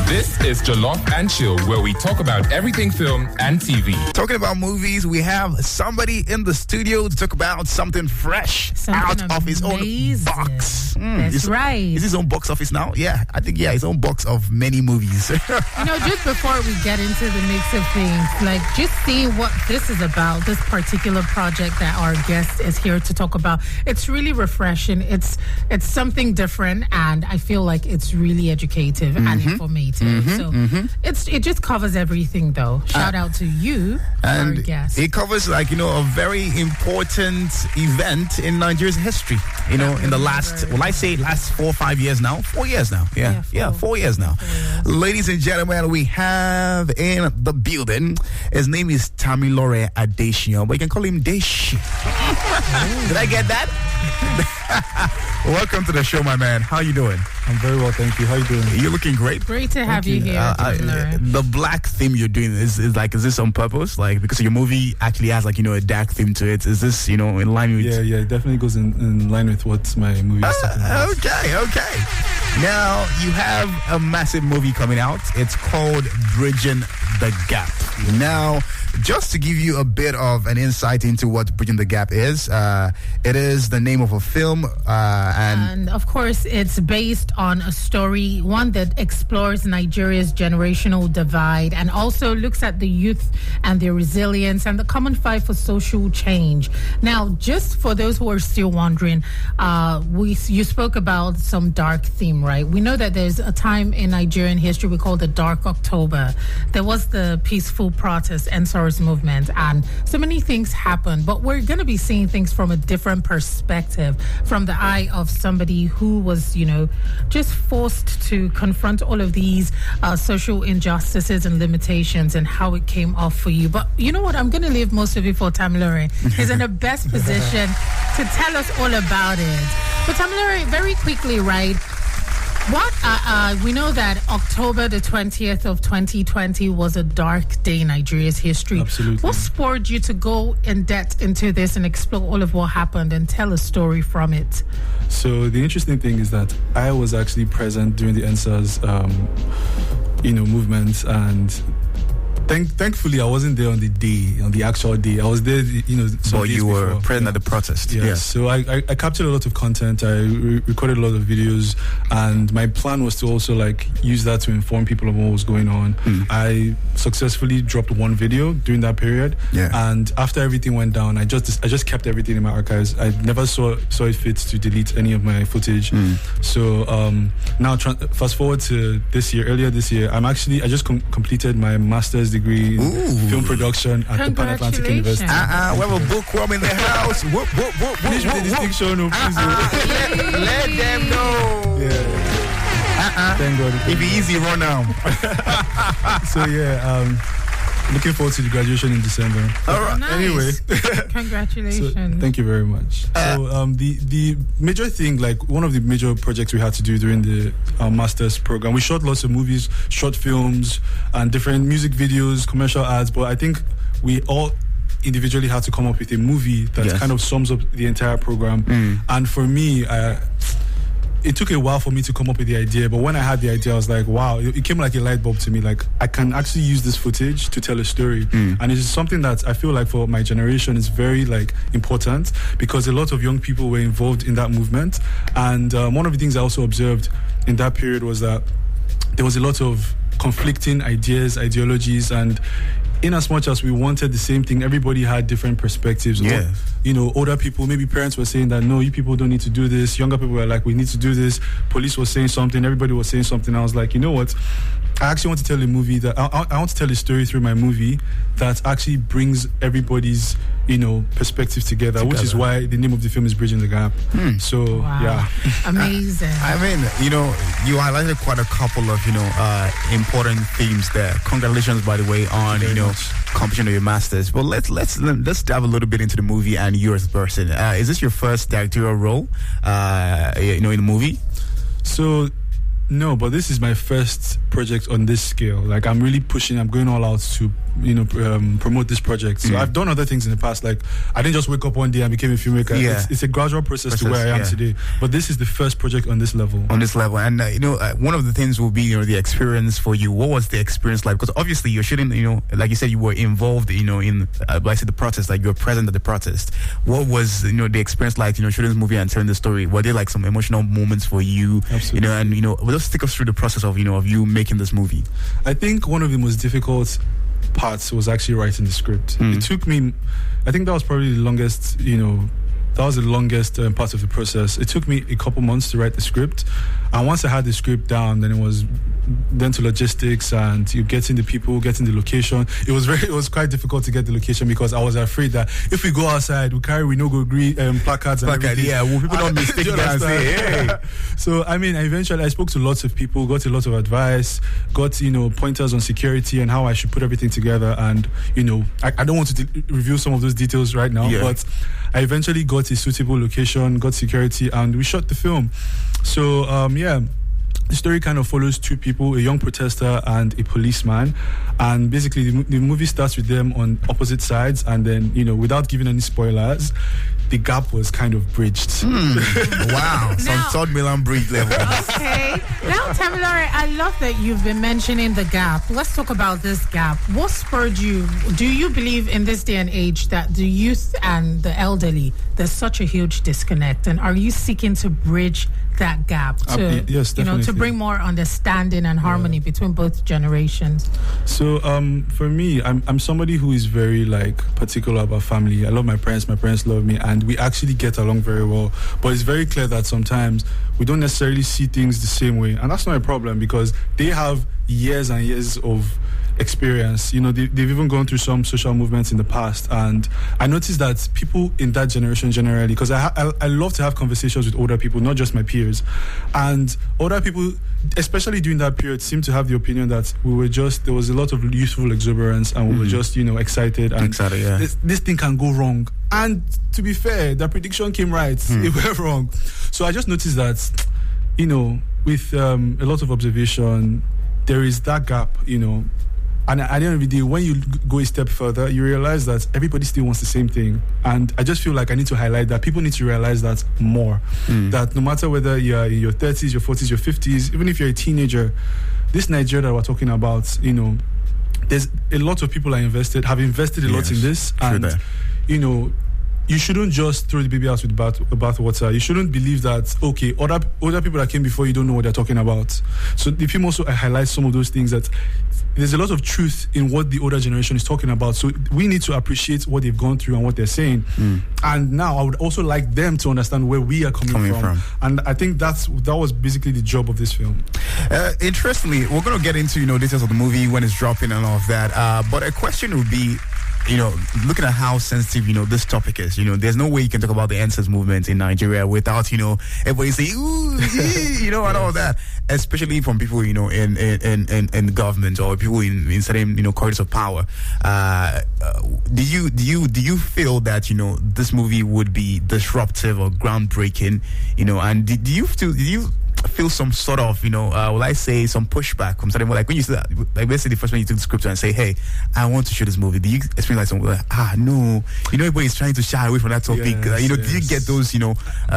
This is Jollof and Chill, where we talk about everything film and TV. Talking about movies, we have somebody in the studio to talk about something fresh out of his own box. That's right. Is his own box office now? Yeah, I think, his own box of many movies. Just before we get into the mix of things, like just seeing what this is about, this particular project that our guest is here to talk about, it's really refreshing. It's something different, and I feel like it's really educative and informative. It just covers everything, though. Shout out to you, our guest. It covers a very important event in Nigeria's history. In the last, last 4 or 5 years now? 4 years now. Yeah, 4 years now. Ladies and gentlemen, we have in the building. His name is Tamilore Adesina, but you can call him Deshi. Did I get that? Welcome to the show, my man. How you doing? I'm very well, thank you. How you doing? You're looking great. Great to have you here. The black theme you're doing is this on purpose? Like, because your movie actually has a dark theme to it. Is this in line with? Yeah, it definitely goes in line with what my movie is talking about. Okay. Now you have a massive movie coming out. It's called Bridging the Gap. Now, just to give you a bit of an insight into what Bridging the Gap is, it is the name of a film, and of course it's based on a story, one that explores Nigeria's generational divide and also looks at the youth and their resilience and the common fight for social change. Now, just for those who are still wondering, you spoke about some dark theme, right? We know that there's a time in Nigerian history we call the Dark October. There was the peaceful protest, End SARS movement, and so many things happened, but we're going to be seeing things from a different perspective, from the eye of somebody who was, just forced to confront all of these social injustices and limitations and how it came off for you. But you know what? I'm going to leave most of it for Tamilore. He's in the best position to tell us all about it. But Tamilore, very quickly, right? We know that October the 20th of 2020 was a dark day in Nigeria's history. Absolutely. What spurred you to go in depth into this and explore all of what happened and tell a story from it? So the interesting thing is that I was actually present during the End SARS, movement, and thankfully I wasn't there on the actual day. I was there, But you were present at the protest. Yeah. So I captured a lot of content. I recorded a lot of videos, and my plan was to also use that to inform people of what was going on. I successfully dropped one video during that period. Yeah. And after everything went down, I just kept everything in my archives. I never saw it fit to delete any of my footage. So now fast forward to earlier this year, I just completed my master's degree in film production at the Pan Atlantic University. We have a bookworm in the house. Finish with the distinction, please. Let them know. Yeah. Thank God. It'd be easy run now. So looking forward to the graduation in December. All right. Nice. Anyway, congratulations. Thank you very much. So the major thing, one of the major projects we had to do during the master's program, we shot lots of movies, short films, and different music videos, commercial ads. But I think we all individually had to come up with a movie that kind of sums up the entire program. And for me, it took a while for me to come up with the idea, but when I had the idea, I was like, wow, it came like a light bulb to me. I can actually use this footage to tell a story. And it's something that I feel like for my generation is very important, because a lot of young people were involved in that movement. And one of the things I also observed in that period was that there was a lot of conflicting ideas, ideologies, and in as much as we wanted the same thing, everybody had different perspectives. Yeah. Older people, maybe parents were saying that, no, you people don't need to do this. Younger people were like, we need to do this. Police was saying something. Everybody was saying something. I was like, you know what? I actually want to tell a movie that I want to tell a story through my movie that actually brings everybody's perspective together, which is why the name of the film is Bridging the Gap. So amazing. I mean, you highlighted quite a couple of important themes there. Congratulations, by the way, on completion of your masters. But let's dive a little bit into the movie and you as a person. Is this your first directorial role in the movie? So No, but this is my first project on this scale. Like, I'm really pushing. I'm going all out to, promote this project. So I've done other things in the past. Like, I didn't just wake up one day and became a filmmaker. Yeah. It's a gradual process to where I am today. But this is the first project on this level. And one of the things will be, the experience for you. What was the experience like? Because obviously you're shooting, like you said, you were involved, in the protest. Like, you were present at the protest. What was, the experience like, shooting this movie and telling the story? Were there like some emotional moments for you? Absolutely. Just take us through the process of you making this movie. I think one of the most difficult parts was actually writing the script. It took me, I think that was probably the longest, part of the process. It took me a couple months to write the script, and once I had the script down, then it was then to logistics and you getting the people, getting the location. It was quite difficult to get the location because I was afraid that if we go outside, we no go agree placards and everything. Yeah, well, people don't mistake that and say, hey. So eventually I spoke to lots of people, got a lot of advice, got pointers on security and how I should put everything together. And I don't want to reveal some of those details right now, but I eventually got a suitable location, got security, and we shot the film. So the story kind of follows two people, a young protester and a policeman, and basically the movie starts with them on opposite sides, and then without giving any spoilers, the gap was kind of bridged. Wow, some Third Milan Bridge level. Okay, now Tamilore, I love that you've been mentioning the gap. Let's talk about this gap. What spurred you? Do you believe in this day and age that the youth and the elderly, there's such a huge disconnect, and are you seeking to bridge that gap to yes, definitely. To bring more understanding and harmony between both generations? So for me, I'm somebody who is very particular about family. I love my parents love me, and we actually get along very well, but it's very clear that sometimes we don't necessarily see things the same way, and that's not a problem because they have years and years of experience. They've even gone through some social movements in the past, and I noticed that people in that generation generally, because I love to have conversations with older people, not just my peers, and older people, especially during that period, seem to have the opinion that there was a lot of youthful exuberance, and we were just with exactly, yeah. This thing can go wrong. And to be fair, the prediction came right. It went wrong. So I just noticed that, with a lot of observation, there is that gap, And at the end of the day, when you go a step further, you realize that everybody still wants the same thing. And I just feel like I need to highlight that. People need to realize that more. That no matter whether you're in your 30s, your 40s, your 50s, even if you're a teenager, this Nigeria that we're talking about, there's a lot of people have invested a lot in this. And, you shouldn't just throw the baby out with the bathwater. You shouldn't believe that, okay, other people that came before you don't know what they're talking about. So the film also highlights some of those things, that there's a lot of truth in what the older generation is talking about. So we need to appreciate what they've gone through and what they're saying. And now I would also like them to understand where we are coming from. And I think that was basically the job of this film. Interestingly, we're going to get into details of the movie when it's dropping and all of that. But a question would be, looking at how sensitive, this topic is, there's no way you can talk about the End SARS movement in Nigeria without, everybody saying, ooh, and all that, especially from people, in the government or people in certain, corridors of power. Do you feel that, this movie would be disruptive or groundbreaking, and did you feel some sort of, will I say, some pushback from something like when you say that, let's say the first one you took the script and say, hey, I want to shoot this movie. Do you experience like something like, no, everybody's trying to shy away from that topic? Yes, Did you get those,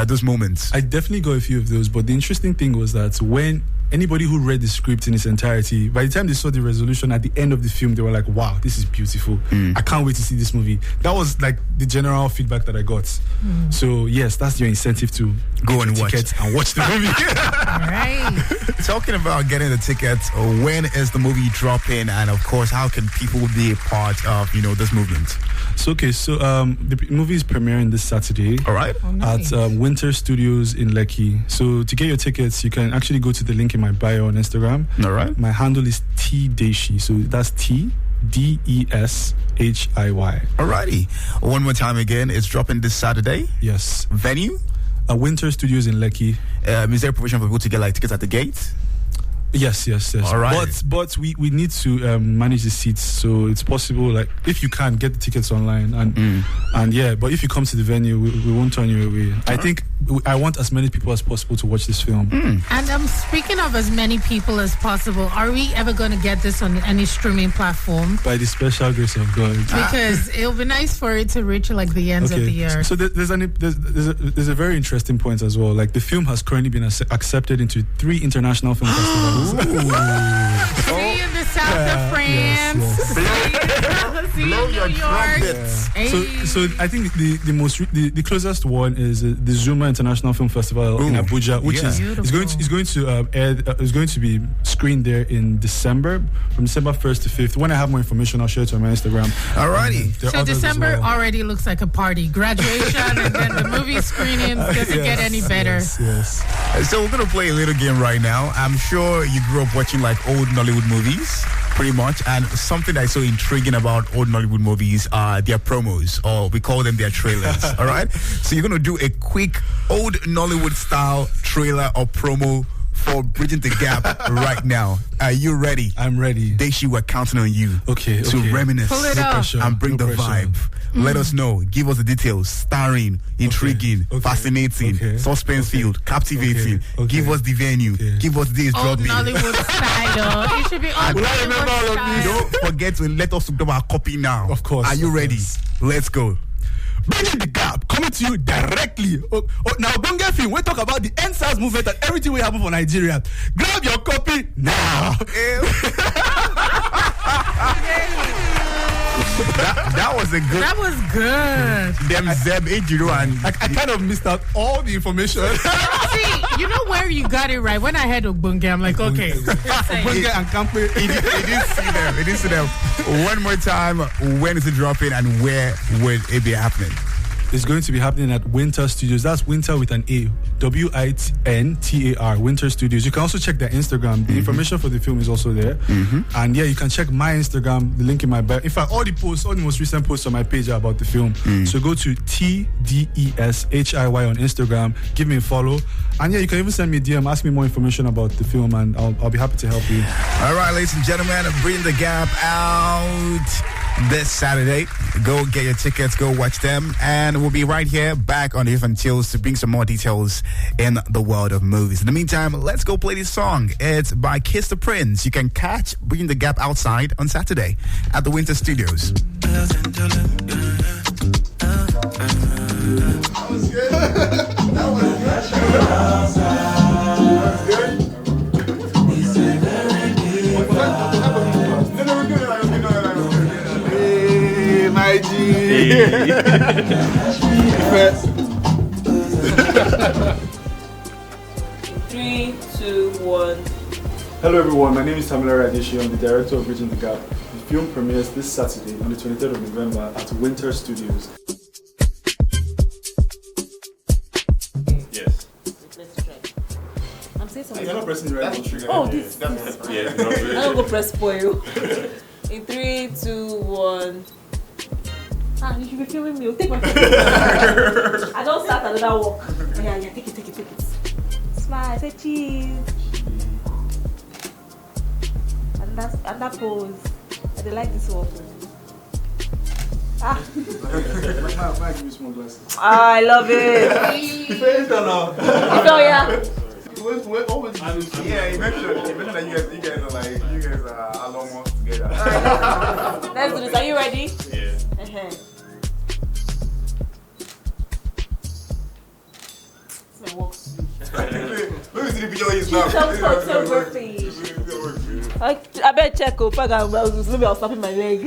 those moments? I definitely got a few of those, but the interesting thing was that when anybody who read the script in its entirety, by the time they saw the resolution at the end of the film, they were like, wow, this is beautiful. I can't wait to see this movie. That was like the general feedback that I got. So yes, that's your incentive to go and watch the movie. All right. Talking about getting the tickets, when is the movie dropping, and of course, how can people be a part of this movement? So the movie is premiering this Saturday. All right. At Wintar Studios in Lekki. So to get your tickets, you can actually go to the link in my bio on Instagram. All right. My handle is TDeshiy. So that's TDESHIY. Alrighty. One more time again, it's dropping this Saturday. Yes. Venue? Wintar Studios in Lekki. Is there a provision for people to get tickets at the gate? Yes. All right. But we need to manage the seats, so it's possible. If you can get the tickets online, and but if you come to the venue, we won't turn you away. I think I want as many people as possible to watch this film. And speaking of as many people as possible, are we ever going to get this on any streaming platform? By the special grace of God. Because it'll be nice for it to reach like the ends of the year. So there's a very interesting point as well. Like the film has currently been accepted into 3 international film festivals. 3 in the south of France. Blow your trumpet. So I think the closest one is the Zuma International Film Festival in Abuja, which is going to be screened there in December, from December 1st to 5th. When I have more information, I'll share it on my Instagram. Alrighty. So December already looks like a party. Graduation and then the movie screening doesn't get any better. Yes. So we're going to play a little game right now. I'm sure you grew up watching like old Nollywood movies, pretty much. And something that's so intriguing about old Nollywood movies are their promos, or we call them their trailers. All right? So you're going to do a quick old Nollywood style trailer or promo for Bridging the Gap right now. Are you ready? I'm ready. Daishi, we're counting on you to reminisce Pull it up. and bring the vibe. Let us know. Give us the details. Starring, intriguing, fascinating, suspense-filled, captivating. Give us the venue. Give us this Old dropping. Nollywood style. It should be old Nollywood style. Don't forget to let us do our copy now. Of course. Are you ready? Let's go. Bridging the Gap, coming to you directly. Now, don't get film. We talk about the End SARS movement and everything will happen for Nigeria. Grab your copy now. That was a good. That was good. Them Zeb Ejiro and I kind of missed out all the information. See, you know where you got it right. When I had Ogbonge, I'm like, okay. Ogbonge and Kampe. It didn't see them. One more time. When is it dropping and where will it be happening? It's going to be happening at Wintar Studios. That's Wintar with an A. WINTAR. Wintar Studios. You can also check their Instagram. The information for the film is also there. And yeah, you can check my Instagram, the link in my bio. In fact, all the most recent posts on my page are about the film. So go to TDESHIY on Instagram. Give me a follow. And yeah, you can even send me a DM, ask me more information about the film, and I'll be happy to help you. All right, ladies and gentlemen, Bring the Gap out this Saturday. Go get your tickets, go watch them, and we'll be right here back on the FM Chills to bring some more details in the world of movies. In the meantime, let's go play this song. It's by Kiss the Prince. You can catch Bring the Gap outside on Saturday at the Wintar Studios. That was good. My G. 3, 2, 1. Hello everyone, my name is Tamila Radeshi. I'm the director of Bridging the Gap. The film premieres this Saturday on the 23rd of November at Wintar Studios. Yes. Let's try. I'm saying something. You're not pressing the right button. Oh, this. Yeah, I'm not going to press spoil. In 3, 2, 1. You should be filming me. Take my phone. I don't start another walk. Yeah, take it. Smile, say cheese. And that pose. I don't like this one. Give me small glasses. I love it. Yeah. Yeah, you mentioned that you guys are almost together. Let's do this. Are you ready? Yeah. My work. Look at the video he's now. So birthday. I better check up. Maybe I'll snap in my leg.